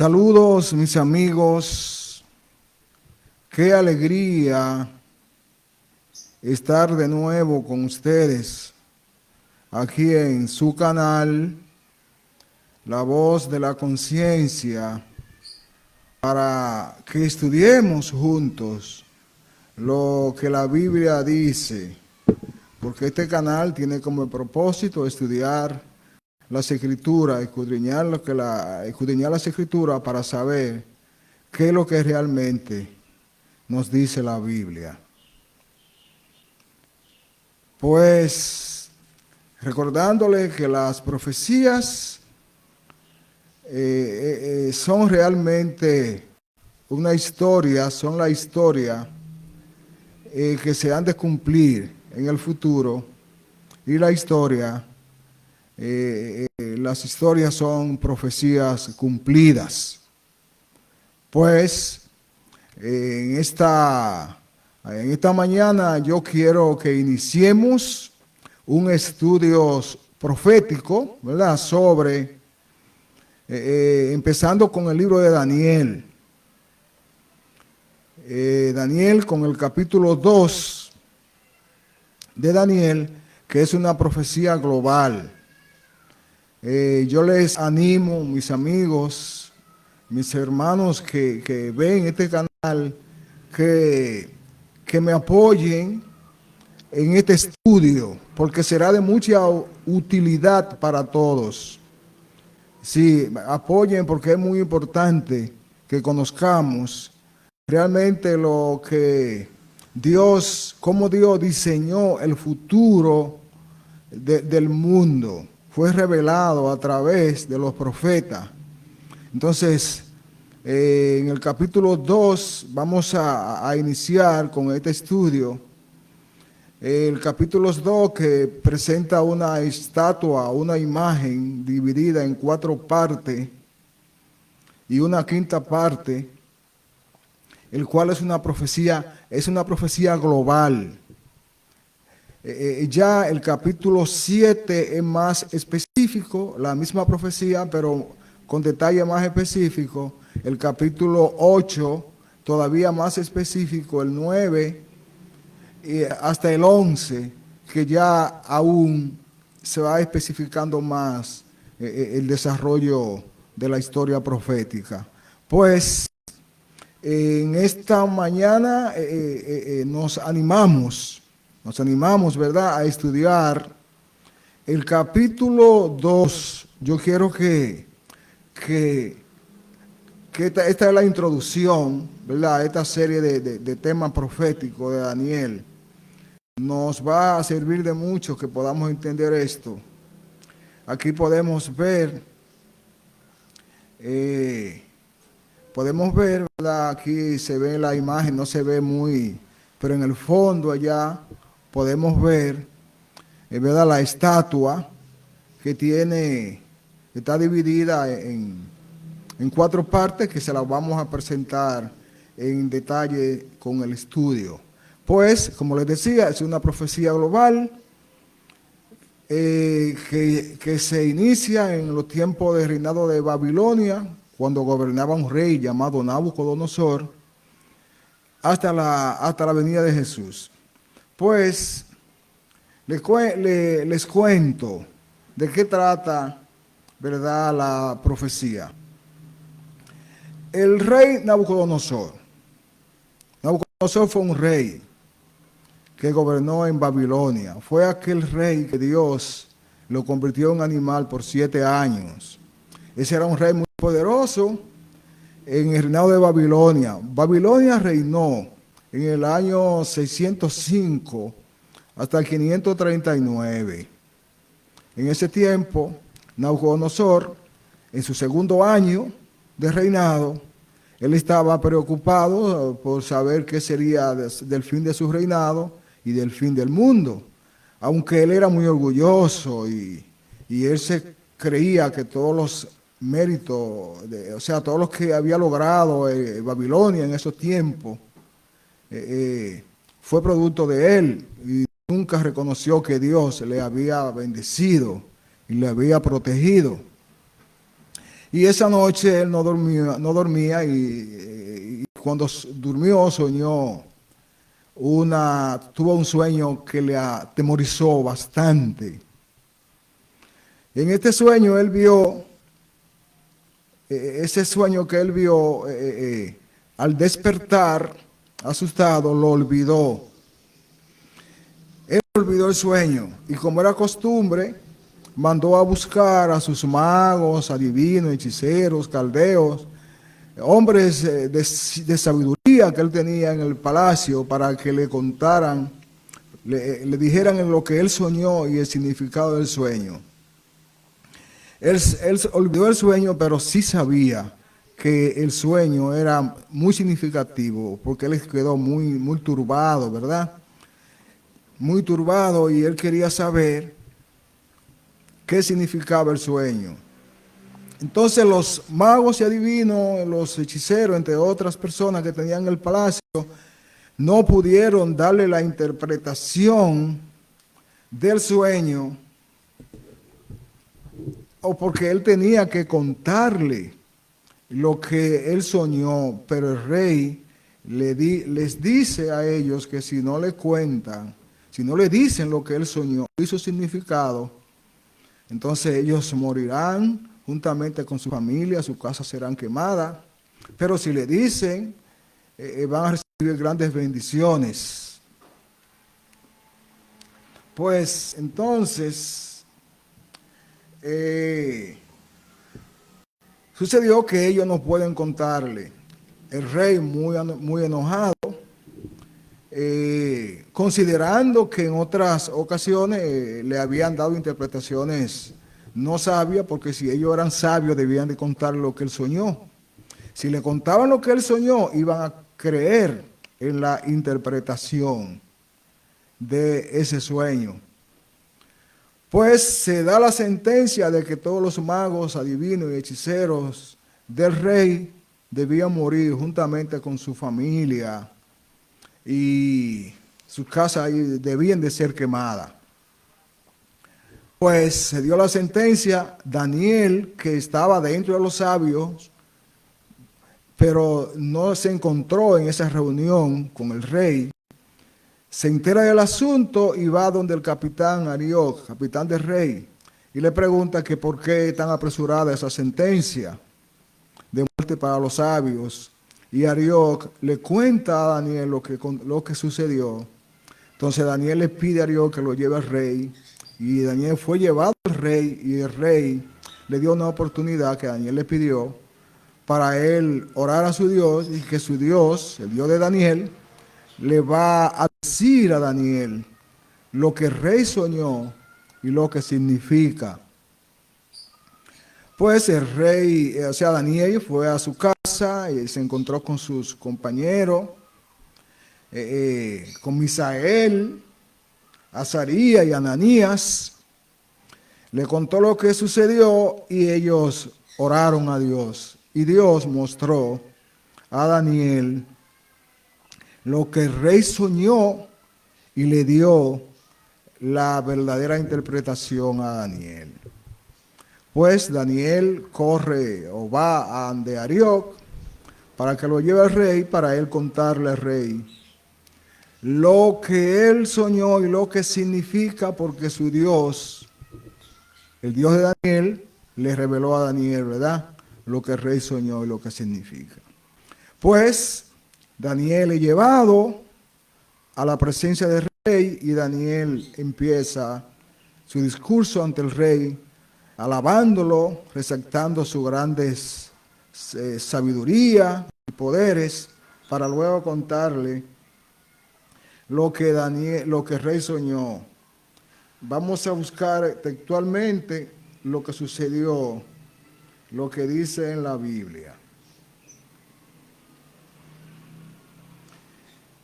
Saludos mis amigos, qué alegría estar de nuevo con ustedes aquí en su canal, La Voz de la Conciencia, para que estudiemos juntos lo que la Biblia dice, porque este canal tiene como propósito estudiar las Escrituras, escudriñar las Escrituras para saber qué es lo que realmente nos dice la Biblia. Pues, recordándole que las profecías son realmente una historia, son la historia que se han de cumplir en el futuro, y la historia las historias son profecías cumplidas. Pues en esta mañana yo quiero que iniciemos un estudio profético, ¿verdad? Sobre, empezando con el libro de Daniel. Daniel con el capítulo 2 de Daniel, que es una profecía global. Yo les animo, mis amigos, mis hermanos que ven este canal, que me apoyen en este estudio, porque será de mucha utilidad para todos. Sí, apoyen, porque es muy importante que conozcamos realmente lo que Dios, cómo Dios diseñó el futuro del mundo. Fue revelado a través de los profetas. Entonces, en el capítulo 2 vamos a iniciar con este estudio. El capítulo 2 que presenta una estatua, una imagen dividida en 4 partes y una quinta parte, el cual es una profecía global. Ya el capítulo 7 es más específico, la misma profecía, pero con detalle más específico. El capítulo 8 todavía más específico, el 9 hasta el 11, que ya aún se va especificando más el desarrollo de la historia profética. Pues en esta mañana nos animamos, ¿verdad?, a estudiar el capítulo 2. Yo quiero que esta es la introducción, ¿verdad?, a esta serie de temas proféticos de Daniel. Nos va a servir de mucho que podamos entender esto. Aquí podemos ver, ¿verdad?, aquí se ve la imagen, no se ve muy, pero en el fondo allá podemos ver, ¿verdad?, la estatua que está dividida en 4 partes, que se las vamos a presentar en detalle con el estudio. Pues, como les decía, es una profecía global que se inicia en los tiempos de reinado de Babilonia, cuando gobernaba un rey llamado Nabucodonosor, hasta la venida de Jesús. Pues, les cuento de qué trata, ¿verdad?, la profecía. El rey Nabucodonosor fue un rey que gobernó en Babilonia. Fue aquel rey que Dios lo convirtió en animal por 7 años. Ese era un rey muy poderoso en el reinado de Babilonia. Babilonia reinó en el año 605 hasta el 539. En ese tiempo, Nabucodonosor, en su segundo año de reinado, él estaba preocupado por saber qué sería del fin de su reinado y del fin del mundo. Aunque él era muy orgulloso y él se creía que todos los méritos, todo lo que había logrado Babilonia en esos tiempos, fue producto de él, y nunca reconoció que Dios le había bendecido y le había protegido. Y esa noche él no dormía y cuando durmió soñó tuvo un sueño que le atemorizó bastante. En este sueño él vio, ese sueño que él vio, al despertar, asustado, lo olvidó. Él olvidó el sueño y como era costumbre, mandó a buscar a sus magos, adivinos, hechiceros, caldeos, hombres de sabiduría que él tenía en el palacio para que le contaran, le dijeran lo que él soñó y el significado del sueño. Él olvidó el sueño, pero sí sabía que el sueño era muy significativo, porque él quedó muy turbado, ¿verdad? Muy turbado y él quería saber qué significaba el sueño. Entonces los magos y adivinos, los hechiceros, entre otras personas que tenían el palacio, no pudieron darle la interpretación del sueño, o porque él tenía que contarle lo que él soñó, pero el rey les dice a ellos que si no le cuentan, si no le dicen lo que él soñó y su significado, entonces ellos morirán juntamente con su familia, sus casas serán quemadas, pero si le dicen, van a recibir grandes bendiciones. Pues entonces, sucedió que ellos no pueden contarle. El rey muy enojado, considerando que en otras ocasiones le habían dado interpretaciones no sabias, porque si ellos eran sabios debían de contar lo que él soñó. Si le contaban lo que él soñó, iban a creer en la interpretación de ese sueño. Pues se da la sentencia de que todos los magos, adivinos y hechiceros del rey debían morir juntamente con su familia y sus casas debían de ser quemadas. Pues se dio la sentencia. Daniel, que estaba dentro de los sabios, pero no se encontró en esa reunión con el rey, se entera del asunto y va donde el capitán Arioc, capitán del rey, y le pregunta que por qué tan apresurada esa sentencia de muerte para los sabios. Y Arioc le cuenta a Daniel lo que sucedió. Entonces Daniel le pide a Arioc que lo lleve al rey, y Daniel fue llevado al rey, y el rey le dio una oportunidad que Daniel le pidió para él orar a su Dios, y que su Dios, el Dios de Daniel, le va a decir a Daniel lo que el rey soñó y lo que significa. Pues el rey, o sea, Daniel fue a su casa y se encontró con sus compañeros, con Misael, Azarías y Ananías. Le contó lo que sucedió y ellos oraron a Dios. Y Dios mostró a Daniel lo que el rey soñó y le dio la verdadera interpretación a Daniel. Pues Daniel corre o va a ante Arioc para que lo lleve al rey, para él contarle al rey lo que él soñó y lo que significa, porque su Dios, el Dios de Daniel, le reveló a Daniel, ¿verdad?, lo que el rey soñó y lo que significa. Pues Daniel es llevado a la presencia del rey y Daniel empieza su discurso ante el rey, alabándolo, resaltando su grandes sabiduría y poderes, para luego contarle lo que el rey soñó. Vamos a buscar textualmente lo que sucedió, lo que dice en la Biblia.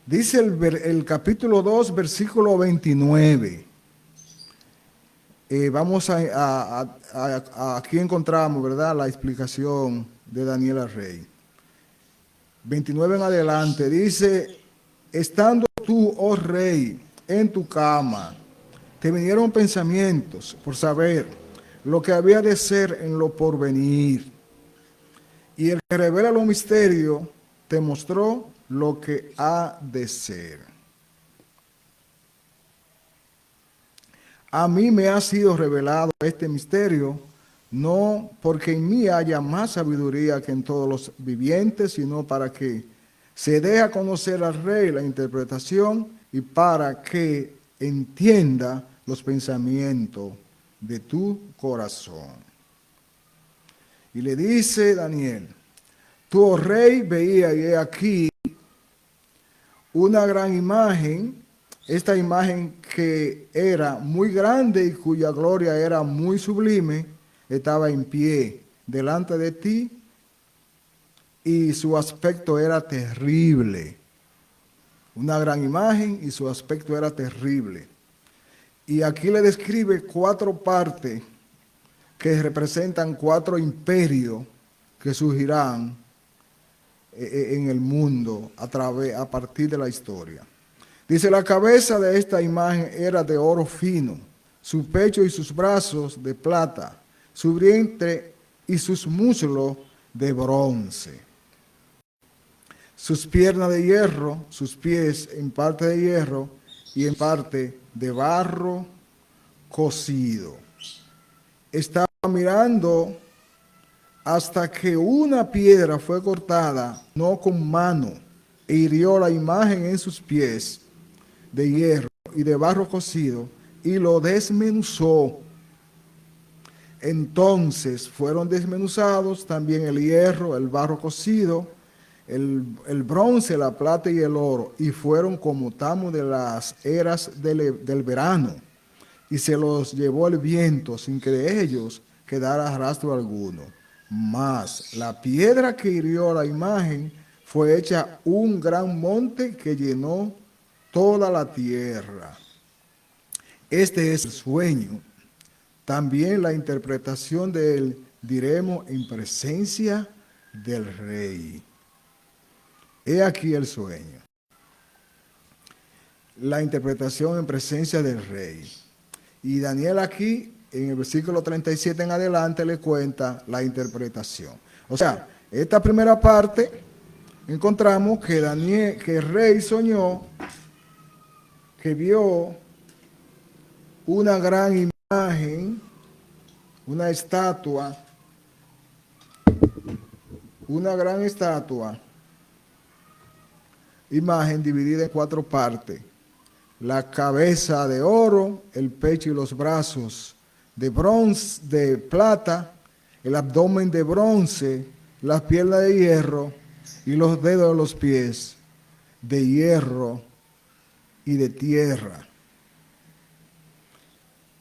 Dice el capítulo 2, versículo 29. Aquí encontramos, ¿verdad?, la explicación de Daniel al rey. 29 en adelante dice: estando tú, oh rey, en tu cama, te vinieron pensamientos por saber lo que había de ser en lo porvenir. Y el que revela los misterios te mostró lo que ha de ser. A mí me ha sido revelado este misterio, no porque en mí haya más sabiduría que en todos los vivientes, sino para que se dé a conocer al rey la interpretación y para que entienda los pensamientos de tu corazón. Y le dice Daniel, tú, oh rey, veía y he aquí una gran imagen, esta imagen que era muy grande y cuya gloria era muy sublime, estaba en pie delante de ti y su aspecto era terrible. Una gran imagen y su aspecto era terrible. Y aquí le describe 4 partes que representan 4 imperios que surgirán en el mundo a partir de la historia. Dice, la cabeza de esta imagen era de oro fino, su pecho y sus brazos de plata, su vientre y sus muslos de bronce, sus piernas de hierro, sus pies en parte de hierro y en parte de barro cocido. Estaba mirando hasta que una piedra fue cortada, no con mano, e hirió la imagen en sus pies de hierro y de barro cocido, y lo desmenuzó. Entonces fueron desmenuzados también el hierro, el barro cocido, el bronce, la plata y el oro, y fueron como tamo de las eras del verano, y se los llevó el viento sin que de ellos quedara rastro alguno. Mas la piedra que hirió la imagen fue hecha un gran monte que llenó toda la tierra. Este es el sueño. También la interpretación de él diremos en presencia del rey. He aquí el sueño. La interpretación en presencia del rey. Y Daniel aquí, en el versículo 37 en adelante, le cuenta la interpretación. O sea, esta primera parte, encontramos que el rey soñó que vio una gran imagen, una gran estatua, imagen dividida en 4 partes. La cabeza de oro, el pecho y los brazos de bronce, de plata, el abdomen de bronce, las piernas de hierro y los dedos de los pies de hierro y de tierra.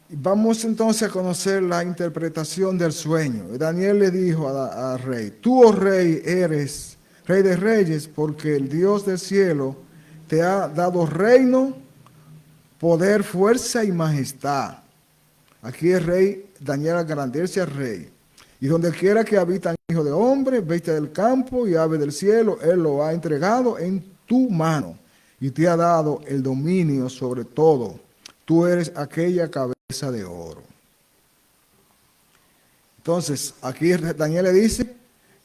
Vamos entonces a conocer la interpretación del sueño. Daniel le dijo al rey, tú, oh rey, eres rey de reyes, porque el Dios del cielo te ha dado reino, poder, fuerza y majestad. Aquí el rey, Daniel agradece al rey. Y donde quiera que habitan hijo de hombre, bestia del campo y ave del cielo, él lo ha entregado en tu mano y te ha dado el dominio sobre todo. Tú eres aquella cabeza de oro. Entonces, aquí Daniel le dice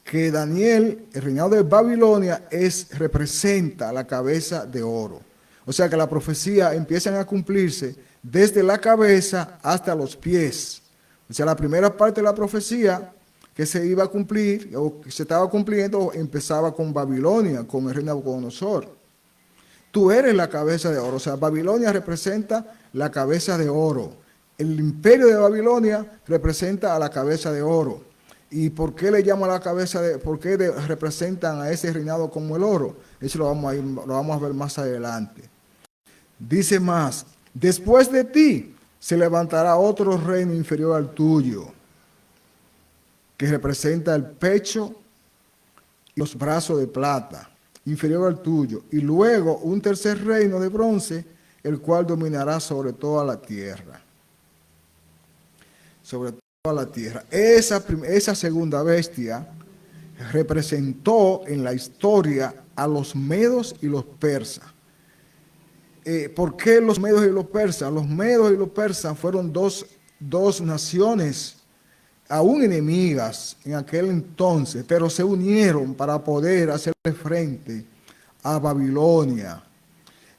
que Daniel, el reinado de Babilonia, representa la cabeza de oro. O sea que la profecía empiezan a cumplirse desde la cabeza hasta los pies. O sea, la primera parte de la profecía que se iba a cumplir, o que se estaba cumpliendo, empezaba con Babilonia, con el rey Nabucodonosor. Tú eres la cabeza de oro. O sea, Babilonia representa la cabeza de oro. El imperio de Babilonia representa a la cabeza de oro. ¿Y por qué le llaman la cabeza de, por qué representan a ese reinado como el oro? Eso lo vamos a ver más adelante. Dice más, después de ti se levantará otro reino inferior al tuyo, que representa el pecho y los brazos de plata, inferior al tuyo, y luego un tercer reino de bronce, el cual dominará sobre toda la tierra. Sobre toda la tierra. Esa segunda bestia representó en la historia a los medos y los persas. ¿Por qué los medos y los persas? Los medos y los persas fueron dos naciones aún enemigas en aquel entonces, pero se unieron para poder hacerle frente a Babilonia.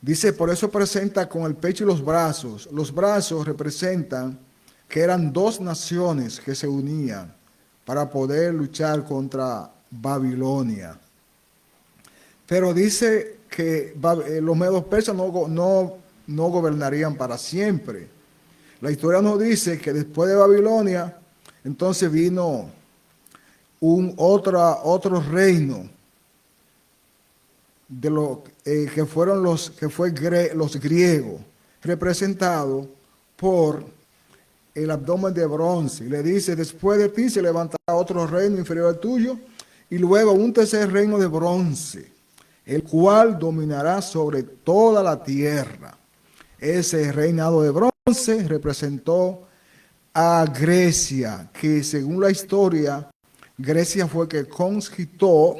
Dice, por eso presenta con el pecho y los brazos. Los brazos representan que eran dos naciones que se unían para poder luchar contra Babilonia. Pero dice que los medos persas no gobernarían para siempre. La historia nos dice que después de Babilonia, entonces vino otro reino de que fueron los griegos, representados por el abdomen de bronce. Y le dice, después de ti se levantará otro reino inferior al tuyo, y luego un tercer reino de bronce, el cual dominará sobre toda la tierra. Ese reinado de bronce representó a Grecia, que según la historia, Grecia fue que conquistó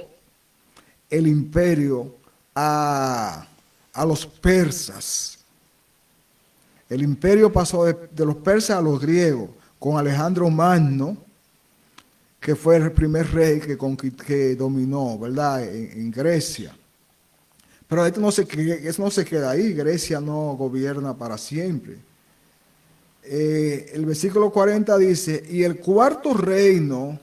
el imperio a los persas. El imperio pasó de los persas a los griegos, con Alejandro Magno, que fue el primer rey que dominó, ¿verdad?, en Grecia. Pero eso no se queda ahí. Grecia no gobierna para siempre. El versículo 40 dice, y el cuarto reino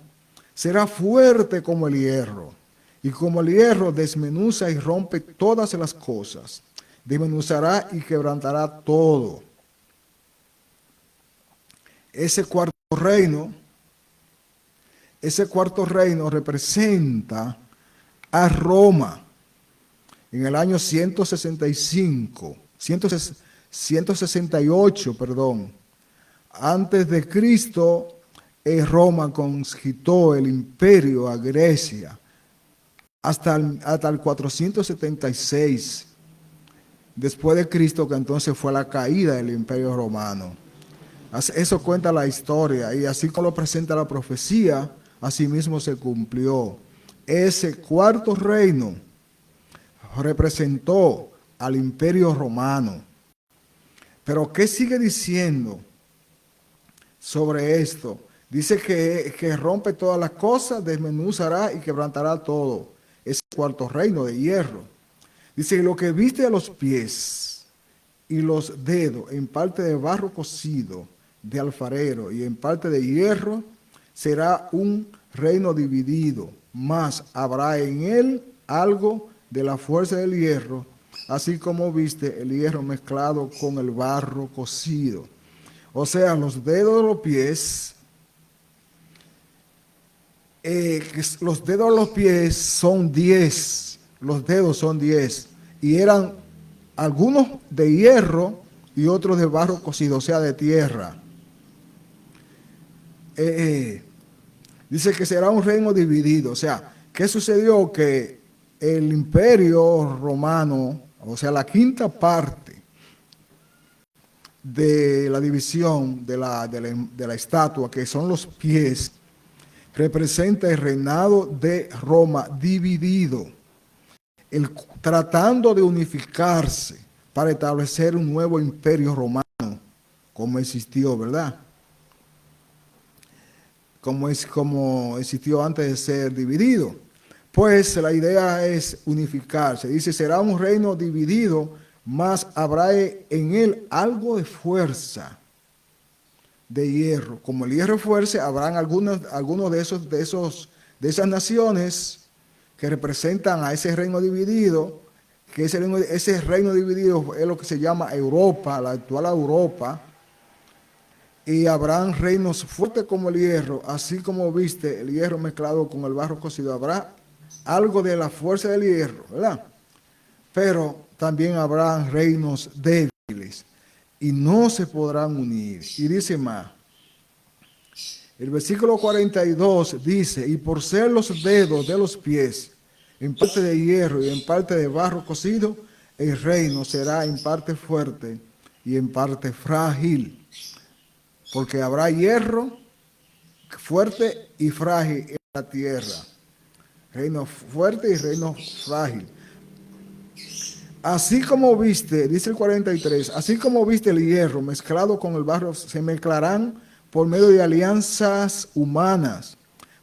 será fuerte como el hierro, y como el hierro desmenuza y rompe todas las cosas, desmenuzará y quebrantará todo. Ese cuarto reino representa a Roma. En el año 168, antes de Cristo, Roma conquistó el imperio a Grecia hasta el 476 después de Cristo, que entonces fue la caída del imperio romano. Eso cuenta la historia, y así como lo presenta la profecía, así mismo se cumplió. Ese cuarto reino representó al imperio romano. Pero ¿qué sigue diciendo sobre esto? Dice que rompe todas las cosas, desmenuzará y quebrantará todo. Ese cuarto reino de hierro. Dice, lo que viste a los pies y los dedos en parte de barro cocido de alfarero y en parte de hierro, será un reino dividido, mas habrá en él algo de la fuerza del hierro, así como viste el hierro mezclado con el barro cocido. O sea, los dedos de los pies, son 10, los dedos son 10, y eran algunos de hierro y otros de barro cocido, o sea, de tierra. Dice que será un reino dividido. O sea, ¿qué sucedió? Que el imperio romano, o sea, la quinta parte de la división de la estatua, que son los pies, representa el reinado de Roma dividido, tratando de unificarse para establecer un nuevo imperio romano, como existió, ¿verdad? Como existió antes de ser dividido. Pues la idea es unificarse. Dice, será un reino dividido, mas habrá en él algo de fuerza de hierro. Como el hierro es fuerza, habrán algunos de esas naciones que representan a ese reino dividido, que ese reino dividido es lo que se llama Europa, la actual Europa. Y habrán reinos fuertes como el hierro, así como viste el hierro mezclado con el barro cocido. Habrá algo de la fuerza del hierro, ¿verdad? Pero también habrá reinos débiles y no se podrán unir. Y dice más, el versículo 42 dice, y por ser los dedos de los pies en parte de hierro y en parte de barro cocido, el reino será en parte fuerte y en parte frágil. Porque habrá hierro fuerte y frágil en la tierra. Reino fuerte y reino frágil. Así como viste, dice el 43, así como viste el hierro mezclado con el barro, se mezclarán por medio de alianzas humanas,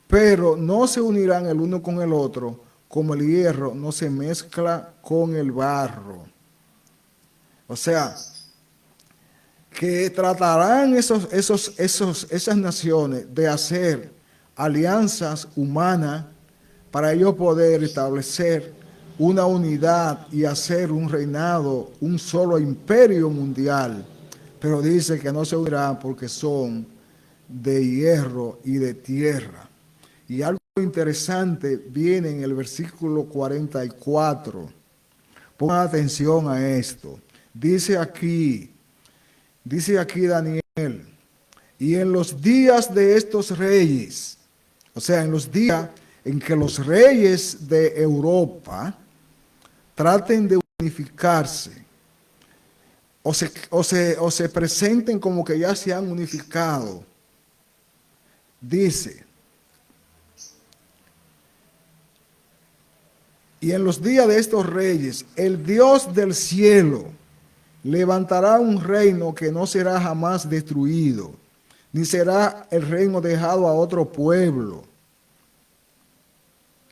pero no se unirán el uno con el otro, como el hierro no se mezcla con el barro. O sea, que tratarán esas naciones de hacer alianzas humanas para ellos poder establecer una unidad y hacer un reinado, un solo imperio mundial. Pero dice que no se unirán porque son de hierro y de tierra. Y algo interesante viene en el versículo 44. Pongan atención a esto. Dice aquí Daniel, y en los días de estos reyes, o sea, en los días en que los reyes de Europa traten de unificarse, o se presenten como que ya se han unificado, dice, y en los días de estos reyes, el Dios del cielo levantará un reino que no será jamás destruido, ni será el reino dejado a otro pueblo.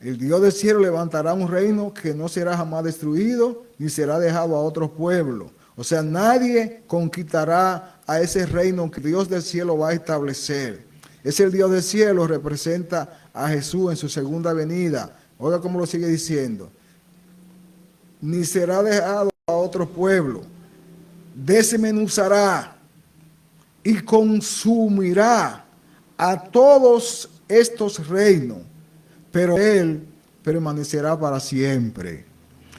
El Dios del cielo levantará un reino que no será jamás destruido, ni será dejado a otro pueblo. O sea, nadie conquistará a ese reino que Dios del cielo va a establecer. Ese Dios del cielo representa a Jesús en su segunda venida. Oiga cómo lo sigue diciendo. Ni será dejado a otro pueblo. Desmenuzará y consumirá a todos estos reinos, pero él permanecerá para siempre.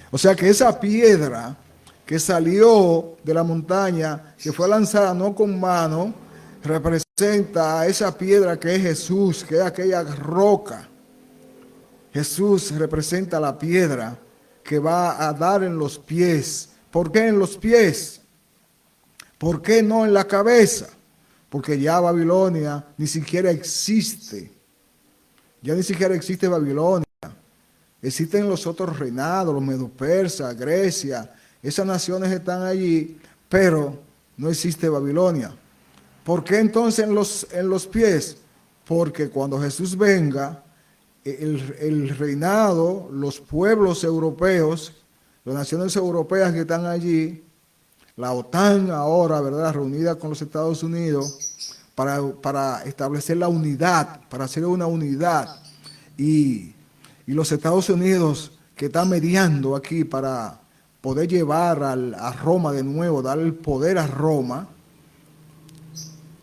O sea que esa piedra que salió de la montaña, que fue lanzada no con mano, representa a esa piedra que es Jesús, que es aquella roca. Jesús representa la piedra que va a dar en los pies. ¿Por qué en los pies? ¿Por qué no en la cabeza? Porque ya Babilonia ni siquiera existe. Ya ni siquiera existe Babilonia. Existen los otros reinados, los medo-persas, Grecia. Esas naciones están allí, pero no existe Babilonia. ¿Por qué entonces en los pies? Porque cuando Jesús venga, el reinado, los pueblos europeos, las naciones europeas que están allí, la OTAN ahora, ¿verdad?, reunida con los Estados Unidos para establecer la unidad, para hacer una unidad. Y los Estados Unidos que están mediando aquí para poder llevar a Roma de nuevo, dar el poder a Roma,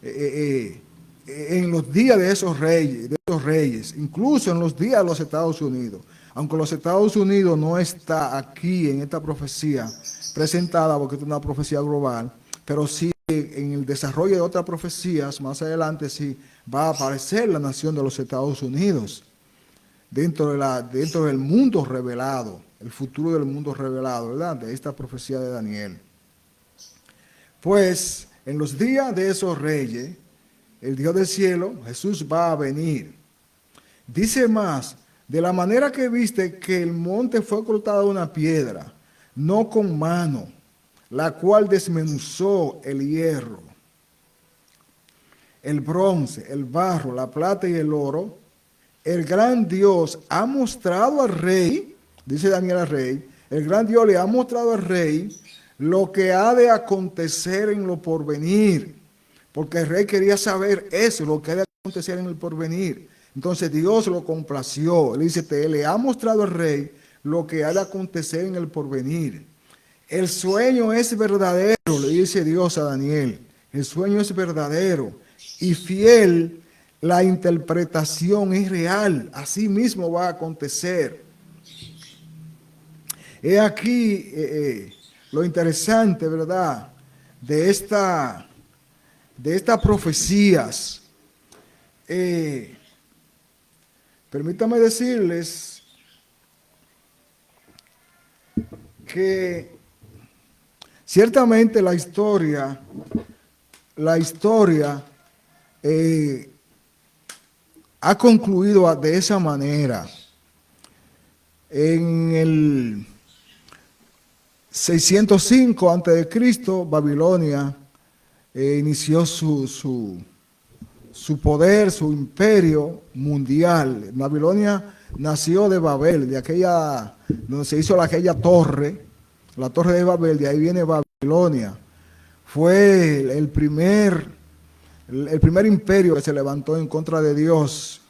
en los días de esos reyes, incluso en los días de los Estados Unidos, aunque los Estados Unidos no está aquí en esta profecía presentada porque es una profecía global, pero sí en el desarrollo de otras profecías, más adelante sí va a aparecer la nación de los Estados Unidos dentro del mundo revelado, el futuro del mundo revelado, ¿verdad?, de esta profecía de Daniel. Pues en los días de esos reyes, el Dios del cielo, Jesús, va a venir. Dice más, de la manera que viste que el monte fue cortado de una piedra, no con mano, la cual desmenuzó el hierro, el bronce, el barro, la plata y el oro, el gran Dios ha mostrado al rey, dice Daniel al rey, el gran Dios le ha mostrado al rey lo que ha de acontecer en lo porvenir, porque el rey quería saber eso, lo que ha de acontecer en el porvenir. Entonces Dios lo complació, le dice, le ha mostrado al rey lo que ha de acontecer en el porvenir. El sueño es verdadero, le dice Dios a Daniel, el sueño es verdadero y fiel. La interpretación es real, así mismo va a acontecer. He aquí lo interesante, ¿verdad?, de estas profecías. Permítame decirles que ciertamente la historia ha concluido de esa manera. En el 605 a.C., Babilonia inició su su poder, su imperio mundial. Babilonia nació de Babel, de aquella, donde se hizo aquella torre, la torre de Babel, de ahí viene Babilonia. Fue el primer imperio que se levantó en contra de Dios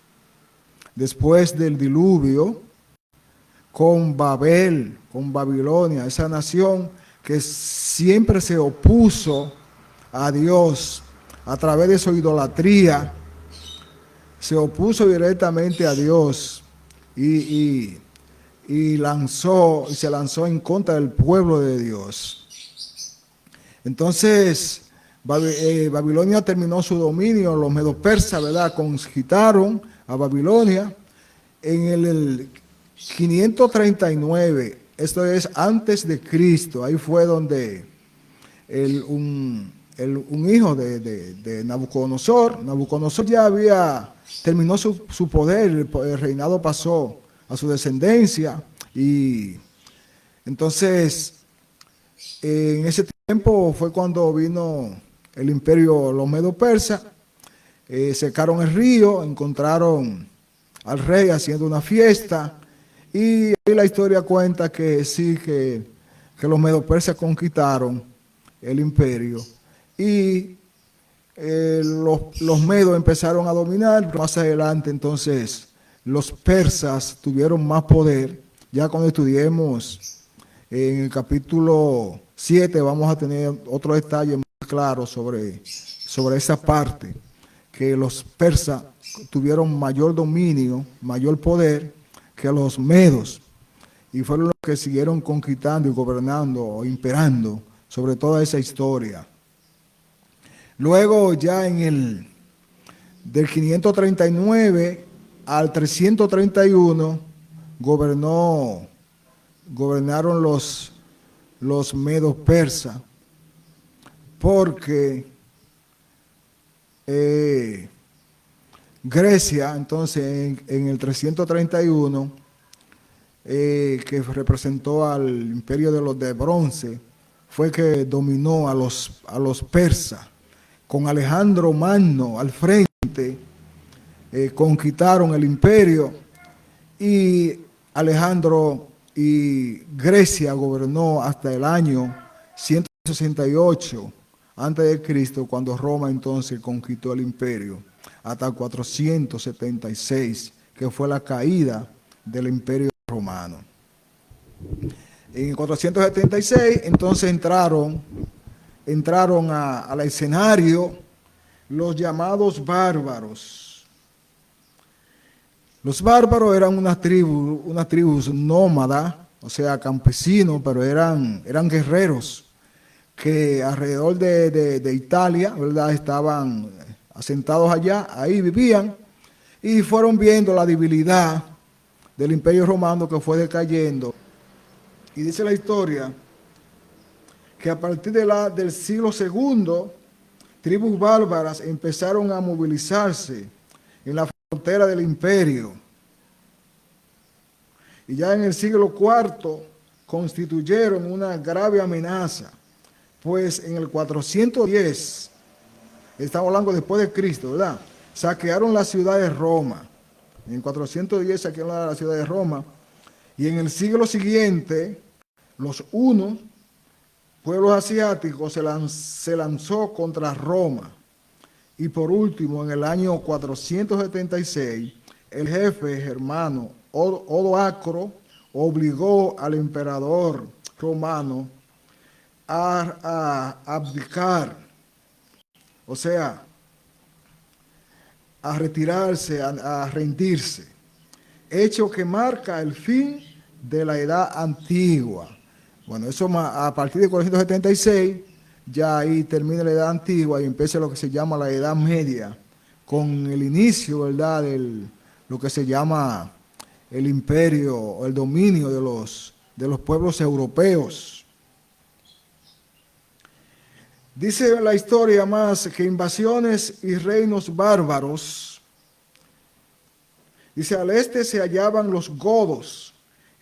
después del diluvio, con Babel, con Babilonia, esa nación que siempre se opuso a Dios a través de su idolatría, se opuso directamente a Dios y se lanzó en contra del pueblo de Dios. Entonces, Babilonia terminó su dominio, los medo-persas, ¿verdad?, conquistaron a Babilonia en el 539, esto es antes de Cristo. Ahí fue donde un hijo de Nabucodonosor ya terminó su poder, el reinado pasó a su descendencia, y entonces en ese tiempo fue cuando vino el imperio, los medo-persas, secaron el río, encontraron al rey haciendo una fiesta, y ahí la historia cuenta que sí, que los medo-persas conquistaron el imperio, y los medos empezaron a dominar. Más adelante entonces los persas tuvieron más poder. Ya cuando estudiemos en el capítulo 7 vamos a tener otro detalle más claro sobre esa parte, que los persas tuvieron mayor dominio, mayor poder que los medos, y fueron los que siguieron conquistando y gobernando o imperando sobre toda esa historia. Luego ya del 539 al 331 gobernaron los medos persas, porque Grecia, entonces en el 331, que representó al imperio de bronce, fue que dominó a los persas. Con Alejandro Magno al frente, conquistaron el imperio, y Alejandro y Grecia gobernó hasta el año 168 antes de Cristo, cuando Roma entonces conquistó el imperio, hasta 476, que fue la caída del imperio romano. En 476 entonces entraron al escenario los llamados bárbaros. Los bárbaros eran unas tribus nómadas, o sea, campesinos, pero eran guerreros que alrededor de Italia, ¿verdad?, estaban asentados allá, ahí vivían, y fueron viendo la debilidad del imperio romano que fue decayendo. Y dice la historia que a partir del siglo II, tribus bárbaras empezaron a movilizarse en la frontera del imperio. Y ya en el siglo IV constituyeron una grave amenaza, pues en el 410, estamos hablando después de Cristo, ¿verdad?, saquearon la ciudad de Roma. En el 410 saquearon la ciudad de Roma, y en el siglo siguiente, los hunos, pueblos asiáticos, se lanzó contra Roma. Y por último, en el año 476, el jefe germano Odoacro obligó al emperador romano a abdicar, o sea, a retirarse, a rendirse, hecho que marca el fin de la edad antigua. Bueno, eso a partir de 476, ya ahí termina la edad antigua y empieza lo que se llama la edad media, con el inicio, ¿verdad?, lo que se llama el imperio o el dominio de los pueblos europeos. Dice la historia más que invasiones y reinos bárbaros. Dice, al este se hallaban los godos,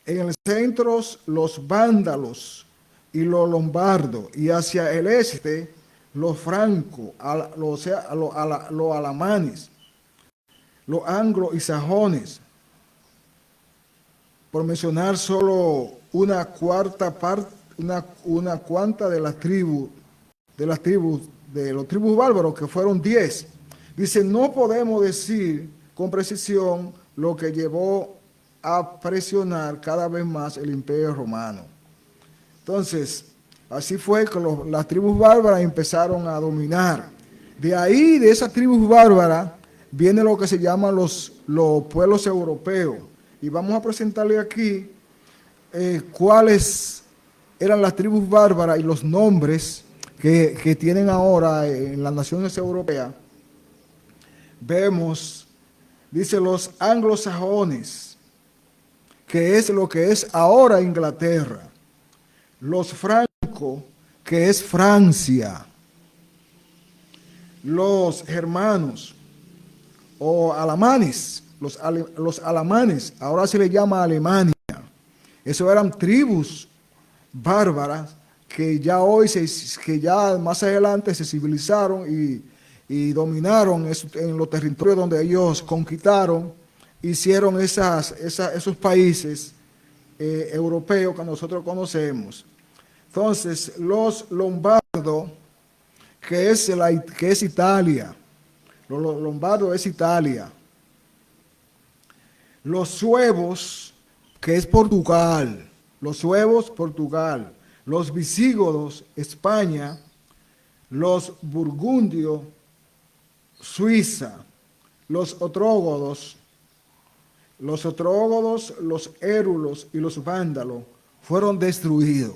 en el centro los vándalos y los lombardos, y hacia el este los francos, los alamanes, los anglos y sajones, por mencionar solo una cuarta parte, una cuanta de las tribus, de los tribus bárbaros, que fueron 10. Dice, no podemos decir con precisión lo que llevó a presionar cada vez más el imperio romano. Entonces, así fue que las tribus bárbaras empezaron a dominar. De ahí, de esas tribus bárbaras, viene lo que se llaman los pueblos europeos. Y vamos a presentarle aquí cuáles eran las tribus bárbaras y los nombres que tienen ahora en las naciones europeas. Vemos, dice los anglosajones, que es lo que es ahora Inglaterra. Los francos, que es Francia. Los germanos o alamanes, los alamanes, ahora se les llama Alemania. Eso eran tribus bárbaras que ya hoy, que ya más adelante se civilizaron y dominaron en los territorios donde ellos conquistaron, hicieron esos países europeos que nosotros conocemos. Entonces, los lombardos, que es Italia, los lombardos es Italia. Los suevos, que es Portugal, los suevos, Portugal. Los visigodos, España. Los burgundios, Suiza. Los otrógodos, los érulos y los vándalos fueron destruidos.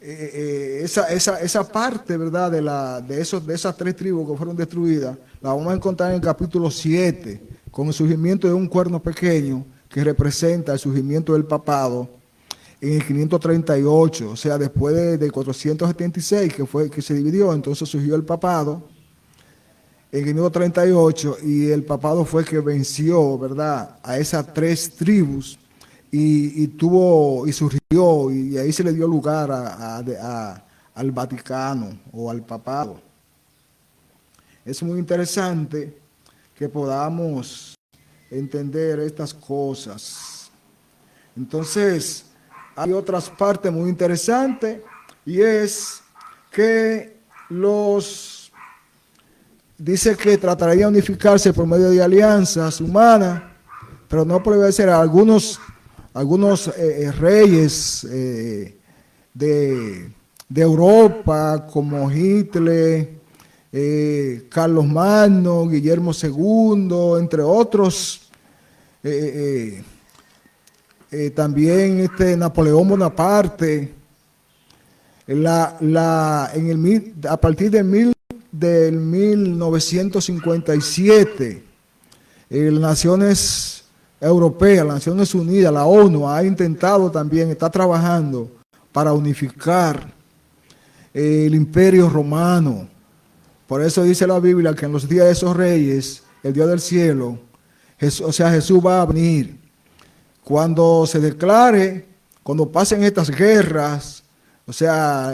Esa parte, ¿verdad?, de esas 3 tribus que fueron destruidas, la vamos a encontrar en el capítulo 7, con el surgimiento de un cuerno pequeño que representa el surgimiento del papado en el 538, o sea, después de 476, que se dividió, entonces surgió el papado en el 538, y el papado fue que venció, ¿verdad?, a esas 3 tribus, y surgió, y ahí se le dio lugar al Vaticano o al papado. Es muy interesante que podamos entender estas cosas. Entonces, hay otras partes muy interesantes, y es que dice que trataría de unificarse por medio de alianzas humanas, pero no puede ser algunos reyes de Europa, como Hitler, Carlos Magno, Guillermo II, entre otros, también Napoleón Bonaparte, a partir del 1957, las naciones europeas, las Naciones Unidas, la ONU, ha intentado también, está trabajando para unificar el imperio romano. Por eso dice la Biblia que en los días de esos reyes, el Dios del cielo, Jesús va a venir. Cuando se declare, cuando pasen estas guerras, o sea,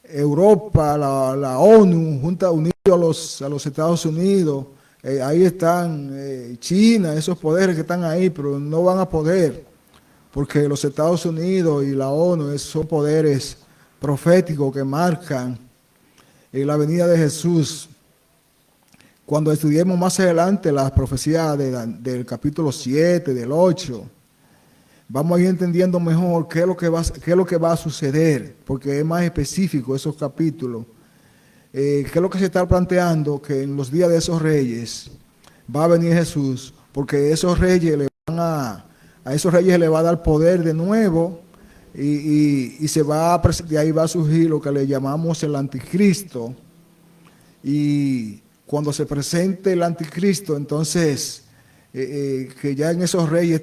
Europa, la ONU, unidos a los Estados Unidos, ahí están China, esos poderes que están ahí, pero no van a poder, porque los Estados Unidos y la ONU son poderes proféticos que marcan la venida de Jesús. Cuando estudiemos más adelante las profecías del capítulo 7, del 8, vamos a ir entendiendo mejor qué es lo que va a suceder, porque es más específico esos capítulos. ¿Qué es lo que se está planteando? Que en los días de esos reyes va a venir Jesús, porque esos reyes a esos reyes le va a dar poder de nuevo, y de ahí va a surgir lo que le llamamos el anticristo. Y cuando se presente el anticristo, entonces que ya en esos reyes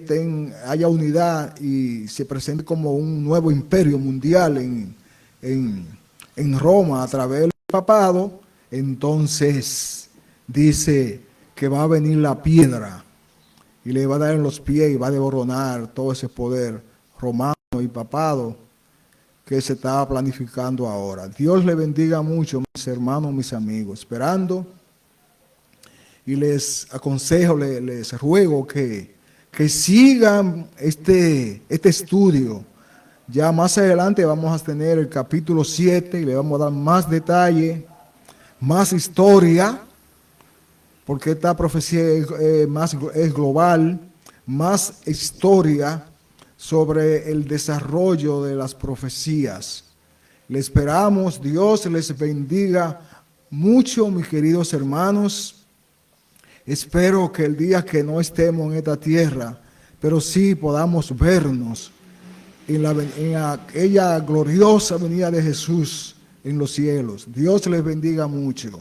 haya unidad y se presente como un nuevo imperio mundial en Roma a través del papado, entonces dice que va a venir la piedra y le va a dar en los pies y va a desboronar todo ese poder romano y papado, que se está planificando ahora. Dios les bendiga mucho, mis hermanos, mis amigos, esperando, y les aconsejo, les ruego que sigan este estudio. Ya más adelante vamos a tener el capítulo 7 y le vamos a dar más detalle, más historia, porque esta profecía es global, más historia sobre el desarrollo de las profecías. Le esperamos, Dios les bendiga mucho, mis queridos hermanos. Espero que el día que no estemos en esta tierra, pero sí podamos vernos en aquella gloriosa venida de Jesús en los cielos. Dios les bendiga mucho.